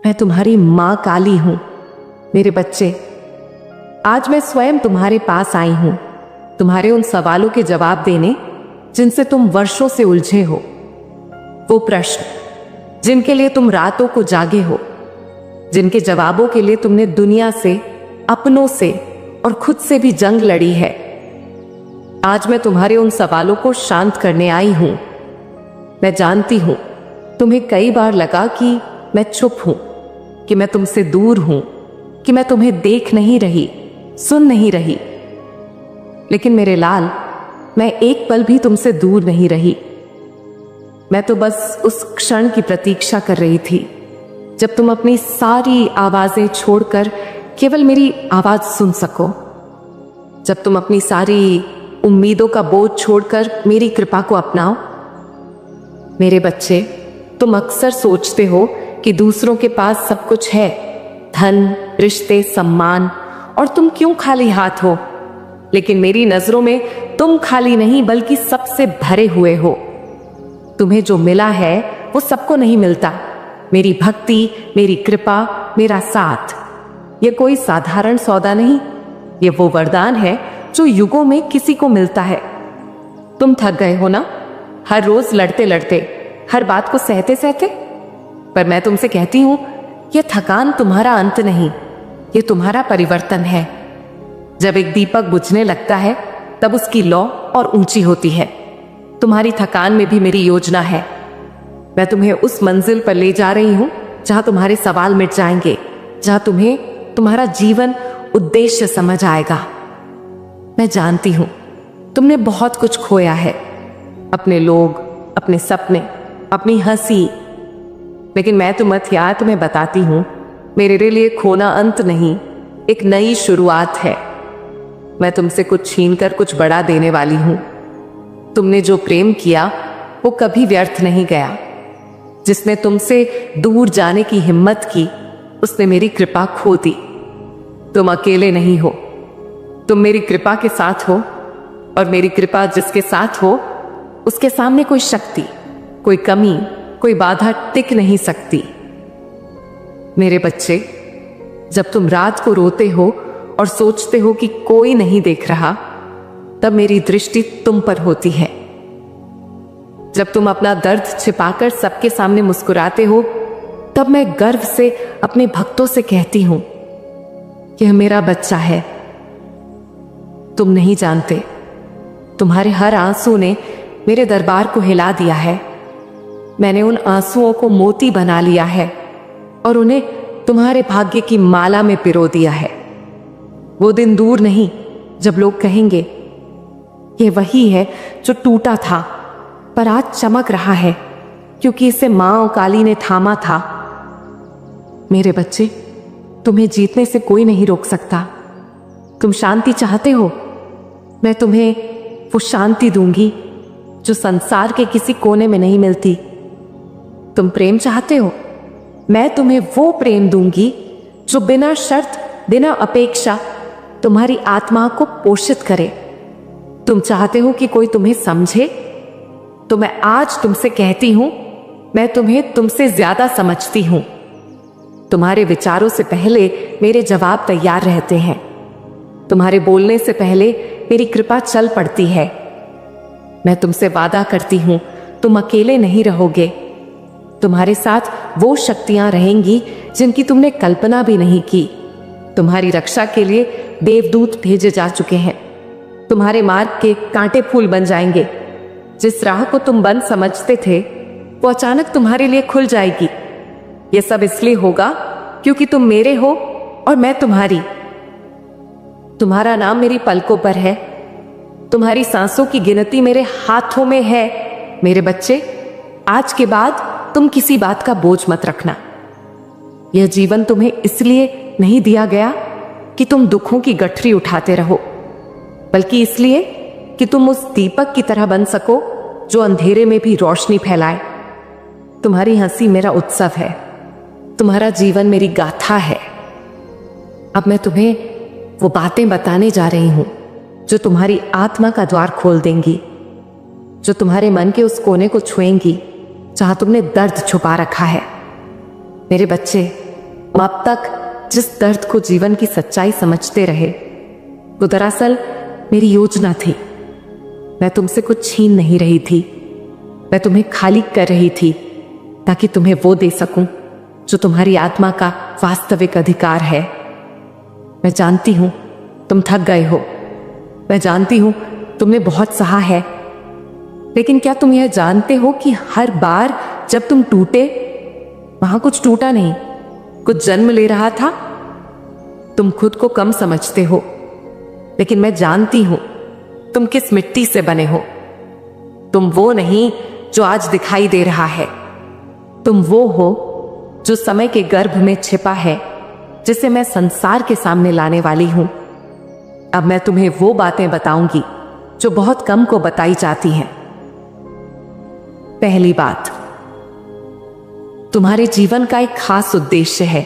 मैं तुम्हारी मां काली हूं। मेरे बच्चे, आज मैं स्वयं तुम्हारे पास आई हूं, तुम्हारे उन सवालों के जवाब देने जिनसे तुम वर्षों से उलझे हो। वो प्रश्न जिनके लिए तुम रातों को जागे हो, जिनके जवाबों के लिए तुमने दुनिया से, अपनों से और खुद से भी जंग लड़ी है। आज मैं तुम्हारे उन सवालों को शांत करने आई हूं। मैं जानती हूं तुम्हें कई बार लगा कि मैं चुप हूं, कि मैं तुमसे दूर हूं, कि मैं तुम्हें देख नहीं रही, सुन नहीं रही। लेकिन मेरे लाल, मैं एक पल भी तुमसे दूर नहीं रही। मैं तो बस उस क्षण की प्रतीक्षा कर रही थी जब तुम अपनी सारी आवाजें छोड़कर केवल मेरी आवाज सुन सको, जब तुम अपनी सारी उम्मीदों का बोझ छोड़कर मेरी कृपा को अपनाओ। मेरे बच्चे, तुम अक्सर सोचते हो कि दूसरों के पास सब कुछ है, धन, रिश्ते, सम्मान, और तुम क्यों खाली हाथ हो। लेकिन मेरी नजरों में तुम खाली नहीं बल्कि सबसे भरे हुए हो। तुम्हें जो मिला है वो सबको नहीं मिलता। मेरी भक्ति, मेरी कृपा, मेरा साथ, ये कोई साधारण सौदा नहीं, ये वो वरदान है जो युगों में किसी को मिलता है। तुम थक गए हो ना, हर रोज लड़ते लड़ते, हर बात को सहते सहते। पर मैं तुमसे कहती हूं, यह थकान तुम्हारा अंत नहीं, ये तुम्हारा परिवर्तन है। जब एक दीपक बुझने लगता है तब उसकी लौ और ऊंची होती है। तुम्हारी थकान में भी मेरी योजना है। मैं तुम्हें उस मंजिल पर ले जा रही हूं जहां तुम्हारे सवाल मिट जाएंगे, जहां तुम्हें तुम्हारा जीवन उद्देश्य समझ आएगा। मैं जानती हूं तुमने बहुत कुछ खोया है, अपने लोग, अपने सपने, अपनी हंसी। लेकिन मैं तुम्हें बताती हूं, मेरे लिए खोना अंत नहीं, एक नई शुरुआत है। मैं तुमसे कुछ छीनकर कुछ बड़ा देने वाली हूं। तुमने जो प्रेम किया वो कभी व्यर्थ नहीं गया। जिसने तुमसे दूर जाने की हिम्मत की, उसने मेरी कृपा खो दी। तुम अकेले नहीं हो, तुम मेरी कृपा के साथ हो, और मेरी कृपा जिसके साथ हो उसके सामने कोई शक्ति, कोई कमी, कोई बाधा टिक नहीं सकती। मेरे बच्चे, जब तुम रात को रोते हो और सोचते हो कि कोई नहीं देख रहा, तब मेरी दृष्टि तुम पर होती है। जब तुम अपना दर्द छिपाकर सबके सामने मुस्कुराते हो, तब मैं गर्व से अपने भक्तों से कहती हूं, यह मेरा बच्चा है। तुम नहीं जानते, तुम्हारे हर आंसू ने मेरे दरबार को हिला दिया है। मैंने उन आंसुओं को मोती बना लिया है और उन्हें तुम्हारे भाग्य की माला में पिरो दिया है। वो दिन दूर नहीं जब लोग कहेंगे, ये वही है जो टूटा था पर आज चमक रहा है, क्योंकि इसे मां काली ने थामा था। मेरे बच्चे, तुम्हें जीतने से कोई नहीं रोक सकता। तुम शांति चाहते हो, मैं तुम्हें वो शांति दूंगी जो संसार के किसी कोने में नहीं मिलती। तुम प्रेम चाहते हो, मैं तुम्हें वो प्रेम दूंगी जो बिना शर्त, बिना अपेक्षा तुम्हारी आत्मा को पोषित करे। तुम चाहते हो कि कोई तुम्हें समझे, तो मैं आज तुमसे कहती हूं, मैं तुम्हें तुमसे ज्यादा समझती हूं। तुम्हारे विचारों से पहले मेरे जवाब तैयार रहते हैं। तुम्हारे बोलने से पहले मेरी कृपा चल पड़ती है। मैं तुमसे वादा करती हूं, तुम अकेले नहीं रहोगे। तुम्हारे साथ वो शक्तियां रहेंगी जिनकी तुमने कल्पना भी नहीं की। तुम्हारी रक्षा के लिए देवदूत भेजे जा चुके हैं। तुम्हारे मार्ग के कांटे फूल बन जाएंगे। जिस राह को तुम बंद समझते थे, वो अचानक तुम्हारे लिए खुल जाएगी। यह सब इसलिए होगा क्योंकि तुम मेरे हो और मैं तुम्हारी। तुम्हारा नाम मेरी पलकों पर है, तुम्हारी सांसों की गिनती मेरे हाथों में है। मेरे बच्चे, आज के बाद तुम किसी बात का बोझ मत रखना। यह जीवन तुम्हें इसलिए नहीं दिया गया कि तुम दुखों की गठरी उठाते रहो, बल्कि इसलिए कि तुम उस दीपक की तरह बन सको जो अंधेरे में भी रोशनी फैलाए। तुम्हारी हंसी मेरा उत्सव है, तुम्हारा जीवन मेरी गाथा है। अब मैं तुम्हें वो बातें बताने जा रही हूं जो तुम्हारी आत्मा का द्वार खोल देंगी, जो तुम्हारे मन के उस कोने को छुएंगी जहां तुमने दर्द छुपा रखा है। मेरे बच्चे, अब तक जिस दर्द को जीवन की सच्चाई समझते रहे, वो दरअसल मेरी योजना थी। मैं तुमसे कुछ छीन नहीं रही थी, मैं तुम्हें खाली कर रही थी ताकि तुम्हें वो दे सकूं जो तुम्हारी आत्मा का वास्तविक अधिकार है। मैं जानती हूं तुम थक गए हो, मैं जानती हूं तुमने बहुत सहा है, लेकिन क्या तुम यह जानते हो कि हर बार जब तुम टूटे, वहां कुछ टूटा नहीं, कुछ जन्म ले रहा था। तुम खुद को कम समझते हो, लेकिन मैं जानती हूं तुम किस मिट्टी से बने हो। तुम वो नहीं जो आज दिखाई दे रहा है, तुम वो हो जो समय के गर्भ में छिपा है, जिसे मैं संसार के सामने लाने वाली हूं। अब मैं तुम्हें वो बातें बताऊंगी जो बहुत कम को बताई जाती हैं। पहली बात, तुम्हारे जीवन का एक खास उद्देश्य है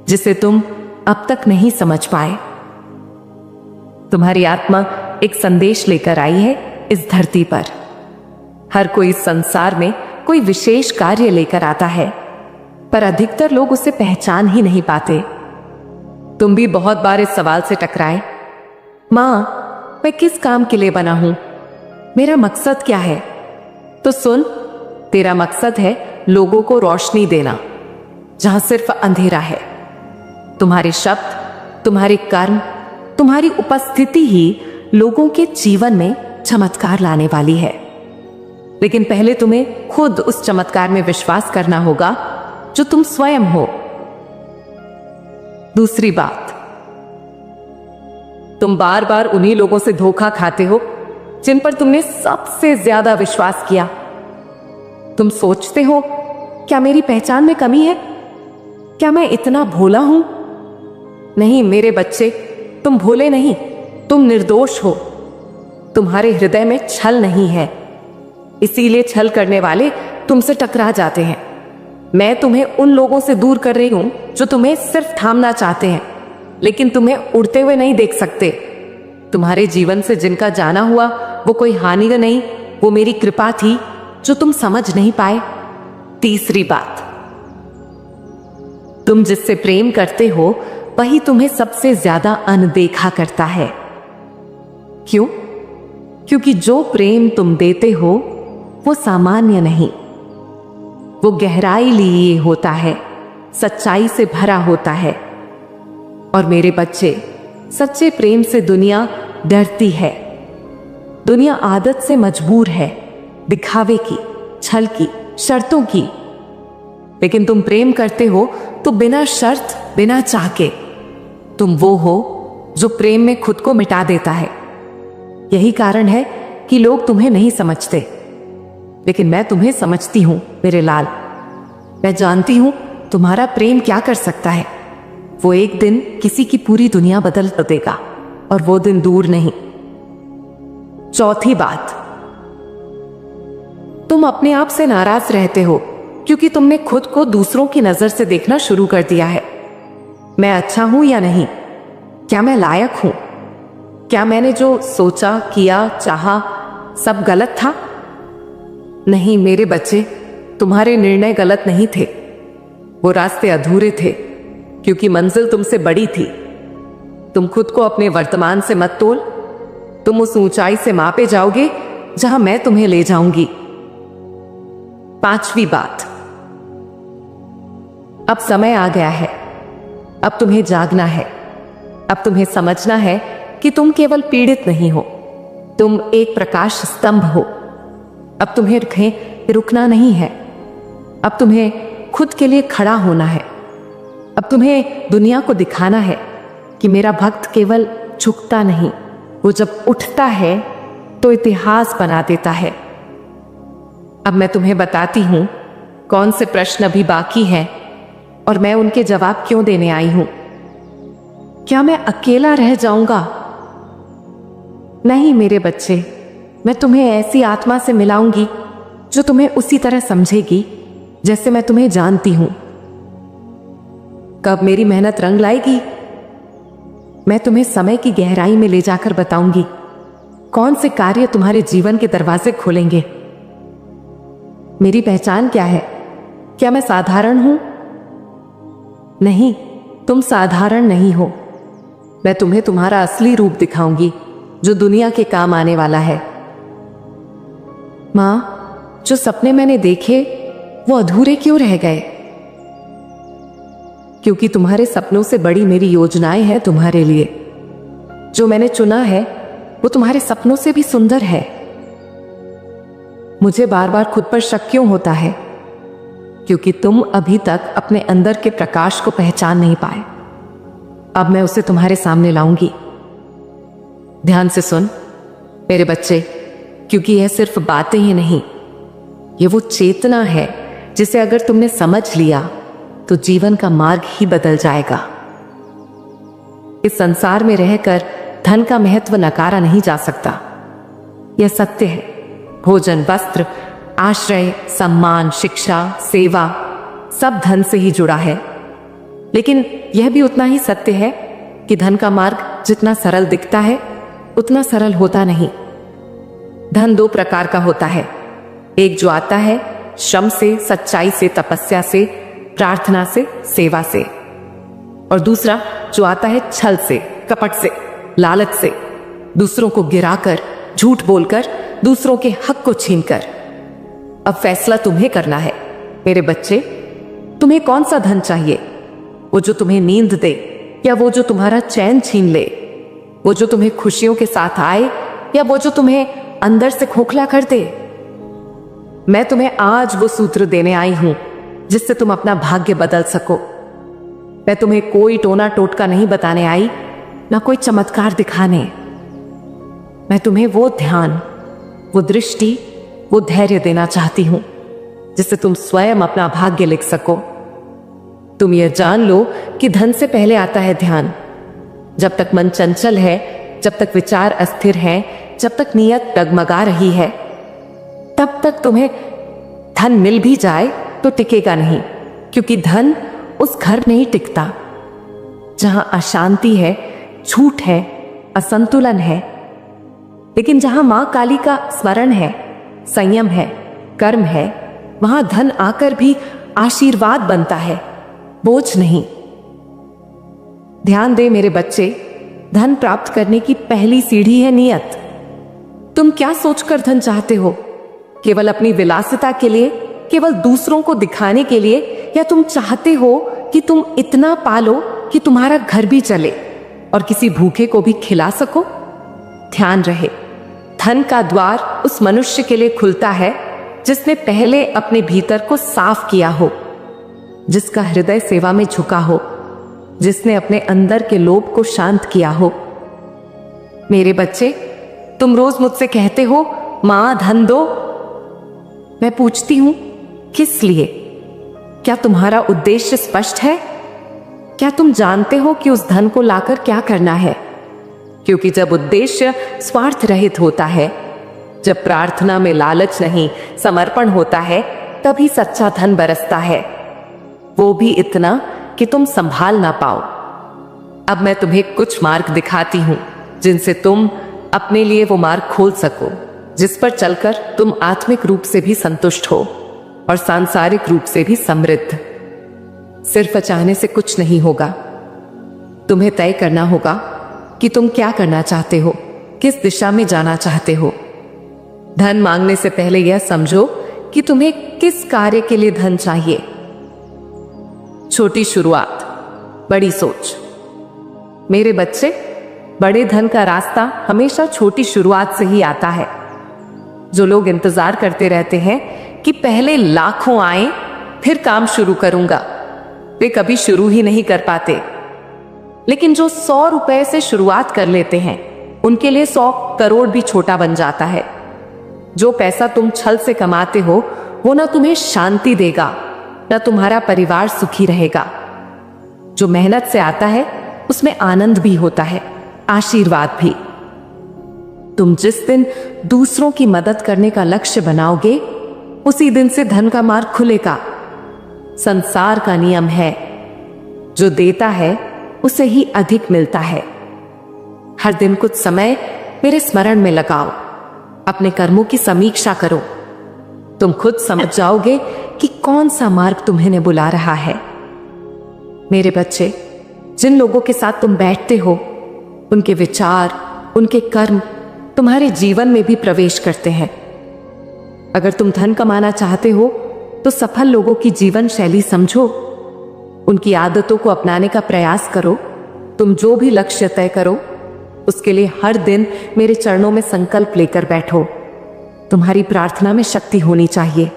जिसे तुम अब तक नहीं समझ पाए। तुम्हारी आत्मा एक संदेश लेकर आई है इस धरती पर। हर कोई इस संसार में कोई विशेष कार्य लेकर आता है, पर अधिकतर लोग उसे पहचान ही नहीं पाते। तुम भी बहुत बार इस सवाल से टकराए, मां, मैं किस काम के लिए बना हूं? मेरा मकसद क्या है? तो सुन, तेरा मकसद है लोगों को रोशनी देना जहां सिर्फ अंधेरा है। तुम्हारे शब्द, तुम्हारे कर्म, तुम्हारी उपस्थिति ही लोगों के जीवन में चमत्कार लाने वाली है। लेकिन पहले तुम्हें खुद उस चमत्कार में विश्वास करना होगा जो तुम स्वयं हो। दूसरी बात, तुम बार बार उन्हीं लोगों से धोखा खाते हो जिन पर तुमने सबसे ज्यादा विश्वास किया। तुम सोचते हो, क्या मेरी पहचान में कमी है? क्या मैं इतना भोला हूं? नहीं मेरे बच्चे, तुम भोले नहीं, तुम निर्दोष हो। तुम्हारे हृदय में छल नहीं है, इसीलिए छल करने वाले तुमसे टकरा जाते हैं। मैं तुम्हें उन लोगों से दूर कर रही हूं जो तुम्हें सिर्फ थामना चाहते हैं, लेकिन तुम्हें उड़ते हुए नहीं देख सकते। तुम्हारे जीवन से जिनका जाना हुआ वो कोई हानि नहीं, वो मेरी कृपा थी जो तुम समझ नहीं पाए। तीसरी बात, तुम जिससे प्रेम करते हो वही तुम्हें सबसे ज्यादा अनदेखा करता है। क्यों? क्योंकि जो प्रेम तुम देते हो वो सामान्य नहीं, वो गहराई लिए होता है, सच्चाई से भरा होता है। और मेरे बच्चे, सच्चे प्रेम से दुनिया डरती है। दुनिया आदत से मजबूर है, दिखावे की, छल की, शर्तों की। लेकिन तुम प्रेम करते हो तो बिना शर्त, बिना चाह के। तुम वो हो जो प्रेम में खुद को मिटा देता है। यही कारण है कि लोग तुम्हें नहीं समझते, लेकिन मैं तुम्हें समझती हूं मेरे लाल। मैं जानती हूं तुम्हारा प्रेम क्या कर सकता है। वो एक दिन किसी की पूरी दुनिया बदल देगा, और वो दिन दूर नहीं। चौथी बात, तुम अपने आप से नाराज रहते हो क्योंकि तुमने खुद को दूसरों की नजर से देखना शुरू कर दिया है। मैं अच्छा हूं या नहीं? क्या मैं लायक हूं? क्या मैंने जो सोचा, किया, चाहा सब गलत था? नहीं मेरे बच्चे, तुम्हारे निर्णय गलत नहीं थे। वो रास्ते अधूरे थे क्योंकि मंजिल तुमसे बड़ी थी। तुम खुद को अपने वर्तमान से मत तोल। तुम उस ऊंचाई से मापे जाओगे जहां मैं तुम्हें ले जाऊंगी। पांचवी बात, अब समय आ गया है। अब तुम्हें जागना है। अब तुम्हें समझना है कि तुम केवल पीड़ित नहीं हो, तुम एक प्रकाश स्तंभ हो। अब तुम्हें रुकना नहीं है। अब तुम्हें खुद के लिए खड़ा होना है। अब तुम्हें दुनिया को दिखाना है कि मेरा भक्त केवल झुकता नहीं, वो जब उठता है तो इतिहास बना देता है। अब मैं तुम्हें बताती हूं कौन से प्रश्न अभी बाकी हैं और मैं उनके जवाब क्यों देने आई हूं। क्या मैं अकेला रह जाऊंगा? नहीं मेरे बच्चे, मैं तुम्हें ऐसी आत्मा से मिलाऊंगी जो तुम्हें उसी तरह समझेगी जैसे मैं तुम्हें जानती हूं। कब मेरी मेहनत रंग लाएगी? मैं तुम्हें समय की गहराई में ले जाकर बताऊंगी कौन से कार्य तुम्हारे जीवन के दरवाजे खोलेंगे। मेरी पहचान क्या है? क्या मैं साधारण हूं? नहीं, तुम साधारण नहीं हो। मैं तुम्हें तुम्हारा असली रूप दिखाऊंगी जो दुनिया के काम आने वाला है। मां, जो सपने मैंने देखे वो अधूरे क्यों रह गए? क्योंकि तुम्हारे सपनों से बड़ी मेरी योजनाएं हैं तुम्हारे लिए। जो मैंने चुना है वो तुम्हारे सपनों से भी सुंदर है। मुझे बार बार खुद पर शक क्यों होता है? क्योंकि तुम अभी तक अपने अंदर के प्रकाश को पहचान नहीं पाए। अब मैं उसे तुम्हारे सामने लाऊंगी। ध्यान से सुन मेरे बच्चे, क्योंकि यह सिर्फ बातें ही नहीं, ये वो चेतना है जिसे अगर तुमने समझ लिया तो जीवन का मार्ग ही बदल जाएगा। इस संसार में रहकर धन का महत्व नकारा नहीं जा सकता। यह सत्य है। भोजन, वस्त्र, आश्रय, सम्मान, शिक्षा, सेवा सब धन से ही जुड़ा है। लेकिन यह भी उतना ही सत्य है कि धन का मार्ग जितना सरल दिखता है उतना सरल होता नहीं। धन दो प्रकार का होता है। एक जो आता है श्रम से, सच्चाई से, तपस्या से, प्रार्थना से, सेवा से, और दूसरा जो आता है छल से, कपट से, लालच से, दूसरों को गिराकर, झूठ बोलकर, दूसरों के हक को छीनकर। अब फैसला तुम्हें करना है मेरे बच्चे। तुम्हें कौन सा धन चाहिए? वो जो तुम्हें नींद दे, या वो जो तुम्हारा चैन छीन ले? वो जो तुम्हें खुशियों के साथ आए, या वो जो तुम्हें अंदर से खोखला कर दे? मैं तुम्हें आज वो सूत्र देने आई हूं जिससे तुम अपना भाग्य बदल सको। मैं तुम्हें कोई टोना टोटका नहीं बताने आई, ना कोई चमत्कार दिखाने। मैं तुम्हें वो ध्यान, वो दृष्टि, वो धैर्य देना चाहती हूं जिससे तुम स्वयं अपना भाग्य लिख सको। तुम यह जान लो कि धन से पहले आता है ध्यान। जब तक मन चंचल है, जब तक विचार अस्थिर हैं, जब तक नीयत डगमगा रही है, तब तक तुम्हें धन मिल भी जाए तो टिकेगा नहीं। क्योंकि धन उस घर में ही टिकता जहां अशांति है, झूठ है, असंतुलन है। लेकिन जहां मां काली का स्मरण है, संयम है, कर्म है, वहां धन आकर भी आशीर्वाद बनता है, बोझ नहीं। ध्यान दे मेरे बच्चे, धन प्राप्त करने की पहली सीढ़ी है नियत। तुम क्या सोचकर धन चाहते हो? केवल अपनी विलासिता के लिए, केवल दूसरों को दिखाने के लिए, या तुम चाहते हो कि तुम इतना पालो कि तुम्हारा घर भी चले और किसी भूखे को भी खिला सको? ध्यान रहे, धन का द्वार उस मनुष्य के लिए खुलता है जिसने पहले अपने भीतर को साफ किया हो, जिसका हृदय सेवा में झुका हो, जिसने अपने अंदर के लोभ को शांत किया हो। मेरे बच्चे, तुम रोज मुझसे कहते हो मां धन दो। मैं पूछती हूं किस लिए? क्या तुम्हारा उद्देश्य स्पष्ट है? क्या तुम जानते हो कि उस धन को लाकर क्या करना है? क्योंकि जब उद्देश्य स्वार्थ रहित होता है, जब प्रार्थना में लालच नहीं, समर्पण होता है, तभी सच्चा धन बरसता है। वो भी इतना कि तुम संभाल ना पाओ। अब मैं तुम्हें कुछ मार्ग दिखाती हूं जिनसे तुम अपने लिए वो मार्ग खोल सको, जिस पर चलकर तुम आत्मिक रूप से भी संतुष्ट हो और सांसारिक रूप से भी समृद्ध। सिर्फ चाहने से कुछ नहीं होगा। तुम्हें तय करना होगा कि तुम क्या करना चाहते हो, किस दिशा में जाना चाहते हो। धन मांगने से पहले यह समझो कि तुम्हें किस कार्य के लिए धन चाहिए। छोटी शुरुआत, बड़ी सोच। मेरे बच्चे, बड़े धन का रास्ता हमेशा छोटी शुरुआत से ही आता है। जो लोग इंतजार करते रहते हैं कि पहले लाखों आए फिर काम शुरू करूंगा, वे कभी शुरू ही नहीं कर पाते। लेकिन जो 100 रुपए से शुरुआत कर लेते हैं, उनके लिए 100 करोड़ भी छोटा बन जाता है। जो पैसा तुम छल से कमाते हो, वो ना तुम्हें शांति देगा, ना तुम्हारा परिवार सुखी रहेगा। जो मेहनत से आता है, उसमें आनंद भी होता है, आशीर्वाद भी। तुम जिस दिन दूसरों की मदद करने का लक्ष्य बनाओगे, उसी दिन से धन का मार्ग खुलेगा। संसार का नियम है, जो देता है उसे ही अधिक मिलता है। हर दिन कुछ समय मेरे स्मरण में लगाओ, अपने कर्मों की समीक्षा करो। तुम खुद समझ जाओगे कि कौन सा मार्ग तुम्हें बुला रहा है। मेरे बच्चे, जिन लोगों के साथ तुम बैठते हो, उनके विचार, उनके कर्म तुम्हारे जीवन में भी प्रवेश करते हैं। अगर तुम धन कमाना चाहते हो तो सफल लोगों की जीवन शैली समझो, उनकी आदतों को अपनाने का प्रयास करो। तुम जो भी लक्ष्य तय करो, उसके लिए हर दिन मेरे चरणों में संकल्प लेकर बैठो। तुम्हारी प्रार्थना में शक्ति होनी चाहिए,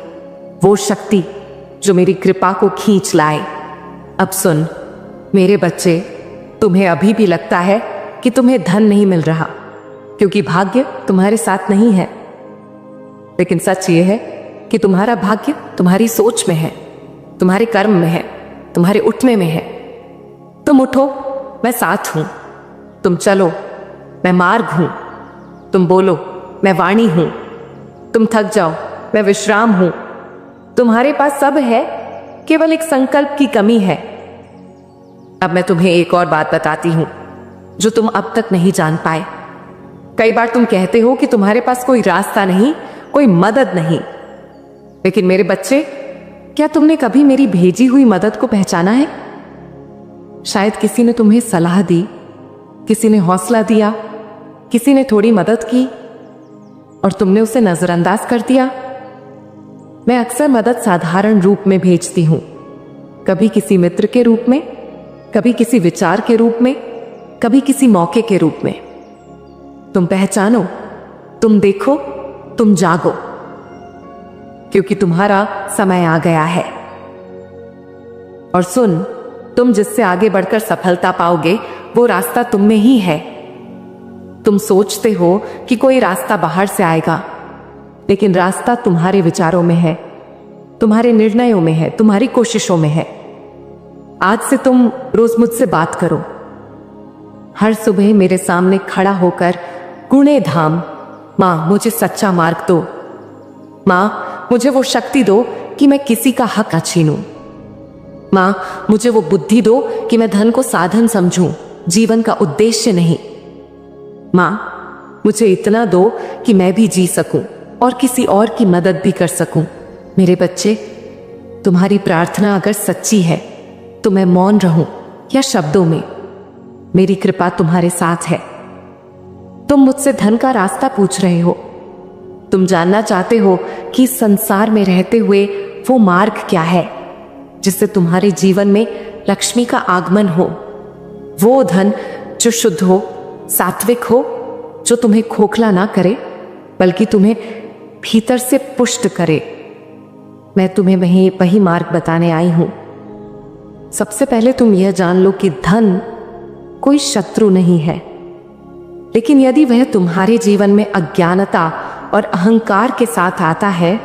वो शक्ति जो मेरी कृपा को खींच लाए। अब सुन मेरे बच्चे, तुम्हें अभी भी लगता है कि तुम्हें धन नहीं मिल रहा क्योंकि भाग्य तुम्हारे साथ नहीं है, लेकिन सच ये है कि तुम्हारा भाग्य तुम्हारी सोच में है, तुम्हारे कर्म में है, तुम्हारे उठने में है। तुम उठो, मैं साथ हूं। तुम चलो, मैं मार्ग हूं। तुम बोलो, मैं वाणी हूं। तुम थक जाओ, मैं विश्राम हूं। तुम्हारे पास सब है, केवल एक संकल्प की कमी है। अब मैं तुम्हें एक और बात बताती हूं जो तुम अब तक नहीं जान पाए। कई बार तुम कहते हो कि तुम्हारे पास कोई रास्ता नहीं, कोई मदद नहीं, लेकिन मेरे बच्चे, क्या तुमने कभी मेरी भेजी हुई मदद को पहचाना है? शायद किसी ने तुम्हें सलाह दी, किसी ने हौसला दिया, किसी ने थोड़ी मदद की और तुमने उसे नजरअंदाज कर दिया। मैं अक्सर मदद साधारण रूप में भेजती हूं, कभी किसी मित्र के रूप में, कभी किसी विचार के रूप में, कभी किसी मौके के रूप में। तुम पहचानो, तुम देखो, तुम जागो, क्योंकि तुम्हारा समय आ गया है। और सुन, तुम जिससे आगे बढ़कर सफलता पाओगे वो रास्ता तुम में ही है। तुम सोचते हो कि कोई रास्ता बाहर से आएगा, लेकिन रास्ता तुम्हारे विचारों में है, तुम्हारे निर्णयों में है, तुम्हारी कोशिशों में है। आज से तुम रोज मुझसे बात करो, हर सुबह मेरे सामने खड़ा होकर गुणे धाम, मां मुझे सच्चा मार्ग दो, मां मुझे वो शक्ति दो कि मैं किसी का हक न छीनूं, मां मुझे वो बुद्धि दो कि मैं धन को साधन समझूं, जीवन का उद्देश्य नहीं। मां मुझे इतना दो कि मैं भी जी सकूं और किसी और की मदद भी कर सकूं। मेरे बच्चे, तुम्हारी प्रार्थना अगर सच्ची है तो मैं मौन रहूं या शब्दों में, मेरी कृपा तुम्हारे साथ है। तुम मुझसे धन का रास्ता पूछ रहे हो, तुम जानना चाहते हो कि इस संसार में रहते हुए वो मार्ग क्या है जिससे तुम्हारे जीवन में लक्ष्मी का आगमन हो, वो धन जो शुद्ध हो, सात्विक हो, जो तुम्हें खोखला ना करे बल्कि तुम्हें भीतर से पुष्ट करे। मैं तुम्हें वही मार्ग बताने आई हूं। सबसे पहले तुम यह जान लो कि धन कोई शत्रु नहीं है, लेकिन यदि वह तुम्हारे जीवन में अज्ञानता और अहंकार के साथ आता है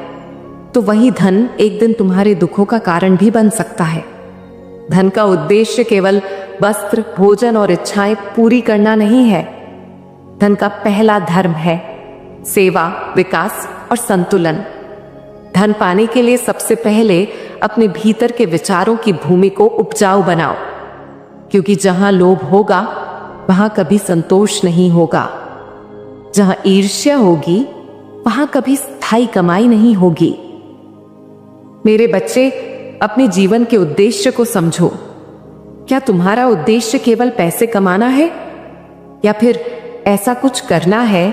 तो वही धन एक दिन तुम्हारे दुखों का कारण भी बन सकता है। धन का उद्देश्य केवल वस्त्र, भोजन और इच्छाएं पूरी करना नहीं है। धन का पहला धर्म है सेवा, विकास और संतुलन। धन पाने के लिए सबसे पहले अपने भीतर के विचारों की भूमि को उपजाऊ बनाओ, क्योंकि जहां लोभ होगा वहां कभी संतोष नहीं होगा, जहां ईर्ष्या होगी वहां कभी स्थायी कमाई नहीं होगी। मेरे बच्चे, अपने जीवन के उद्देश्य को समझो। क्या तुम्हारा उद्देश्य केवल पैसे कमाना है या फिर ऐसा कुछ करना है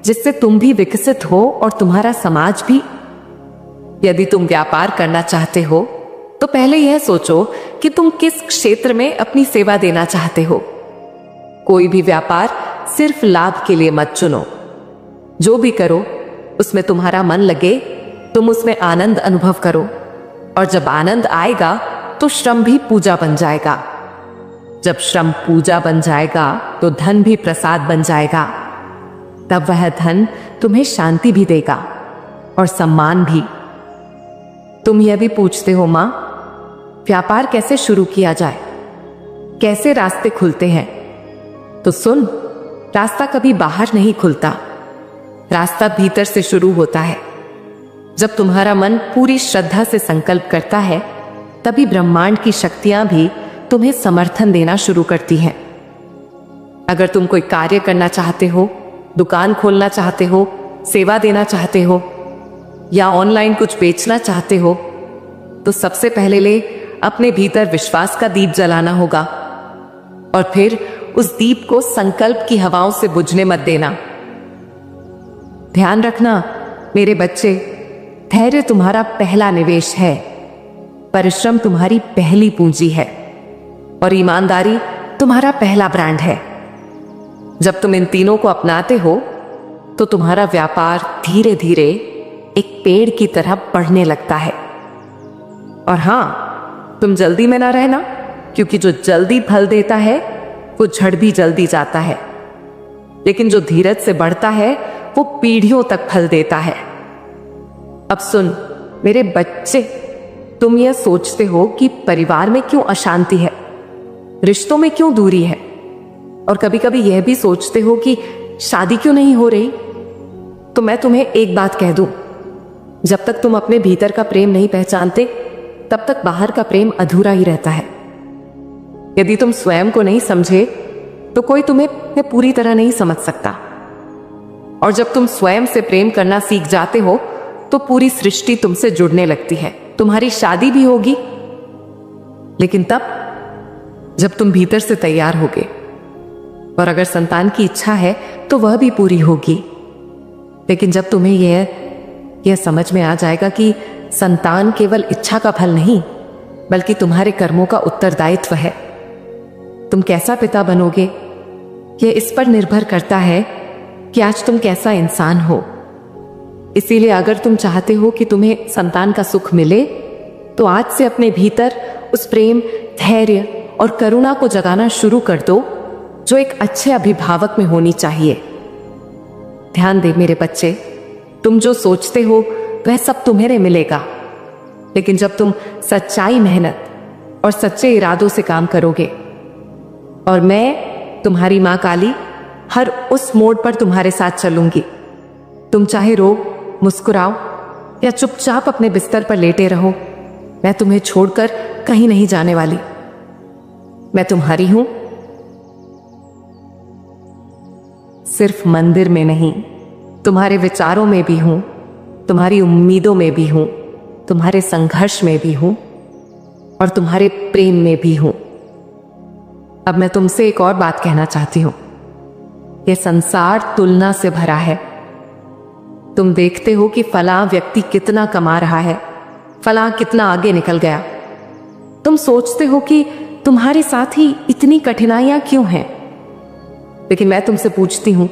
जिससे तुम भी विकसित हो और तुम्हारा समाज भी? यदि तुम व्यापार करना चाहते हो तो पहले यह सोचो कि तुम किस क्षेत्र में अपनी सेवा देना चाहते हो। कोई भी व्यापार सिर्फ लाभ के लिए मत चुनो। जो भी करो उसमें तुम्हारा मन लगे, तुम उसमें आनंद अनुभव करो, और जब आनंद आएगा तो श्रम भी पूजा बन जाएगा। जब श्रम पूजा बन जाएगा तो धन भी प्रसाद बन जाएगा। तब वह धन तुम्हें शांति भी देगा और सम्मान भी। तुम यह भी पूछते हो, मां व्यापार कैसे शुरू किया जाए, कैसे रास्ते खुलते हैं? तो सुन, रास्ता कभी बाहर नहीं खुलता, रास्ता भीतर से शुरू होता है। जब तुम्हारा मन पूरी श्रद्धा से संकल्प करता है तभी ब्रह्मांड की शक्तियां भी तुम्हें समर्थन देना शुरू करती हैं। अगर तुम कोई कार्य करना चाहते हो, दुकान खोलना चाहते हो, सेवा देना चाहते हो या ऑनलाइन कुछ बेचना चाहते हो, तो सबसे पहले अपने भीतर विश्वास का दीप जलाना होगा, और फिर उस दीप को संकल्प की हवाओं से बुझने मत देना। ध्यान रखना मेरे बच्चे, धैर्य तुम्हारा पहला निवेश है, परिश्रम तुम्हारी पहली पूंजी है, और ईमानदारी तुम्हारा पहला ब्रांड है। जब तुम इन तीनों को अपनाते हो तो तुम्हारा व्यापार धीरे धीरे एक पेड़ की तरह बढ़ने लगता है। और हां, तुम जल्दी में ना रहना, क्योंकि जो जल्दी फल देता है वो झड़ भी जल्दी जाता है, लेकिन जो धीरज से बढ़ता है वो पीढ़ियों तक फल देता है। अब सुन मेरे बच्चे, तुम यह सोचते हो कि परिवार में क्यों अशांति है, रिश्तों में क्यों दूरी है, और कभी कभी यह भी सोचते हो कि शादी क्यों नहीं हो रही। तो मैं तुम्हें एक बात कह दूं, जब तक तुम अपने भीतर का प्रेम नहीं पहचानते तब तक बाहर का प्रेम अधूरा ही रहता है। यदि तुम स्वयं को नहीं समझे तो कोई तुम्हें पूरी तरह नहीं समझ सकता, और जब तुम स्वयं से प्रेम करना सीख जाते हो तो पूरी सृष्टि तुमसे जुड़ने लगती है। तुम्हारी शादी भी होगी, लेकिन तब जब तुम भीतर से तैयार होगे, और अगर संतान की इच्छा है तो वह भी पूरी होगी। लेकिन जब तुम्हें यह समझ में आ जाएगा कि संतान केवल इच्छा का फल नहीं बल्कि तुम्हारे कर्मों का उत्तरदायित्व है, तुम कैसा पिता बनोगे यह इस पर निर्भर करता है कि आज तुम कैसा इंसान हो। इसीलिए अगर तुम चाहते हो कि तुम्हें संतान का सुख मिले तो आज से अपने भीतर उस प्रेम, धैर्य और करुणा को जगाना शुरू कर दो जो एक अच्छे अभिभावक में होनी चाहिए। ध्यान दे मेरे बच्चे, तुम जो सोचते हो वह सब तुम्हें मिलेगा, लेकिन जब तुम सच्चाई, मेहनत और सच्चे इरादों से काम करोगे। और मैं तुम्हारी मां काली हर उस मोड़ पर तुम्हारे साथ चलूंगी। तुम चाहे रो, मुस्कुराओ या चुपचाप अपने बिस्तर पर लेटे रहो, मैं तुम्हें छोड़कर कहीं नहीं जाने वाली। मैं तुम्हारी हूं, सिर्फ मंदिर में नहीं, तुम्हारे विचारों में भी हूं, तुम्हारी उम्मीदों में भी हूं, तुम्हारे संघर्ष में भी हूं, और तुम्हारे प्रेम में भी हूं। अब मैं तुमसे एक और बात कहना चाहती हूं। यह संसार तुलना से भरा है। तुम देखते हो कि फलां व्यक्ति कितना कमा रहा है, फलां कितना आगे निकल गया। तुम सोचते हो कि तुम्हारे साथ ही इतनी कठिनाइयां क्यों हैं। लेकिन मैं तुमसे पूछती हूं,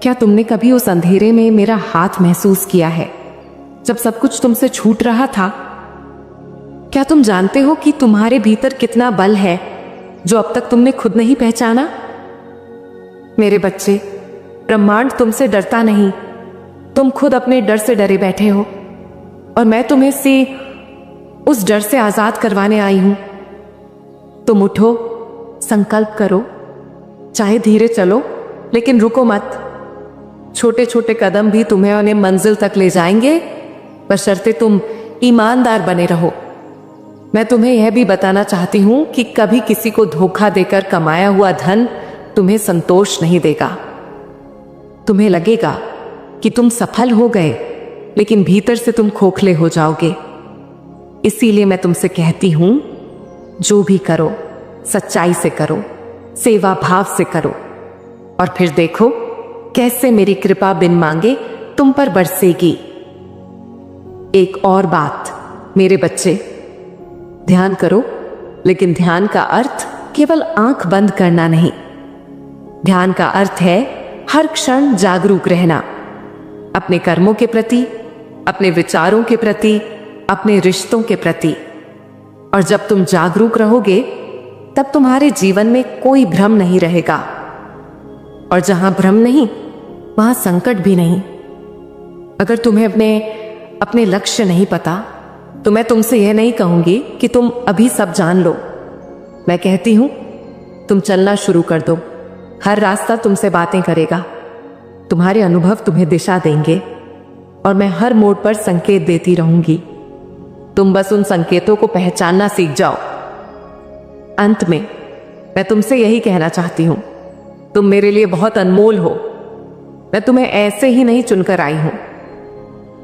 क्या तुमने कभी उस अंधेरे में मेरा हाथ महसूस किया है जब सब कुछ तुमसे छूट रहा था? क्या तुम जानते हो कि तुम्हारे भीतर कितना बल है जो अब तक तुमने खुद नहीं पहचाना? मेरे बच्चे, ब्रह्मांड तुमसे डरता नहीं, तुम खुद अपने डर से डरे बैठे हो, और मैं तुम्हें से उस डर से आजाद करवाने आई हूं। तुम उठो, संकल्प करो, चाहे धीरे चलो लेकिन रुको मत। छोटे छोटे कदम भी तुम्हें उन्हें मंजिल तक ले जाएंगे, बशर्ते तुम ईमानदार बने रहो। मैं तुम्हें यह भी बताना चाहती हूं कि कभी किसी को धोखा देकर कमाया हुआ धन तुम्हें संतोष नहीं देगा। तुम्हें लगेगा कि तुम सफल हो गए, लेकिन भीतर से तुम खोखले हो जाओगे। इसीलिए मैं तुमसे कहती हूं, जो भी करो सच्चाई से करो, सेवा भाव से करो, और फिर देखो कैसे मेरी कृपा बिन मांगे तुम पर बरसेगी। एक और बात मेरे बच्चे, ध्यान करो, लेकिन ध्यान का अर्थ केवल आंख बंद करना नहीं। ध्यान का अर्थ है हर क्षण जागरूक रहना, अपने कर्मों के प्रति, अपने विचारों के प्रति, अपने रिश्तों के प्रति। और जब तुम जागरूक रहोगे तब तुम्हारे जीवन में कोई भ्रम नहीं रहेगा, और जहां भ्रम नहीं वहां संकट भी नहीं। अगर तुम्हें अपने लक्ष्य नहीं पता तो मैं तुमसे यह नहीं कहूंगी कि तुम अभी सब जान लो। मैं कहती हूं तुम चलना शुरू कर दो। हर रास्ता तुमसे बातें करेगा, तुम्हारे अनुभव तुम्हें दिशा देंगे, और मैं हर मोड़ पर संकेत देती रहूंगी। तुम बस उन संकेतों को पहचानना सीख जाओ। अंत में मैं तुमसे यही कहना चाहती हूं, तुम मेरे लिए बहुत अनमोल हो। मैं तुम्हें ऐसे ही नहीं चुनकर आई हूं।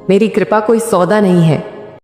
मेरी कृपा कोई सौदा नहीं है,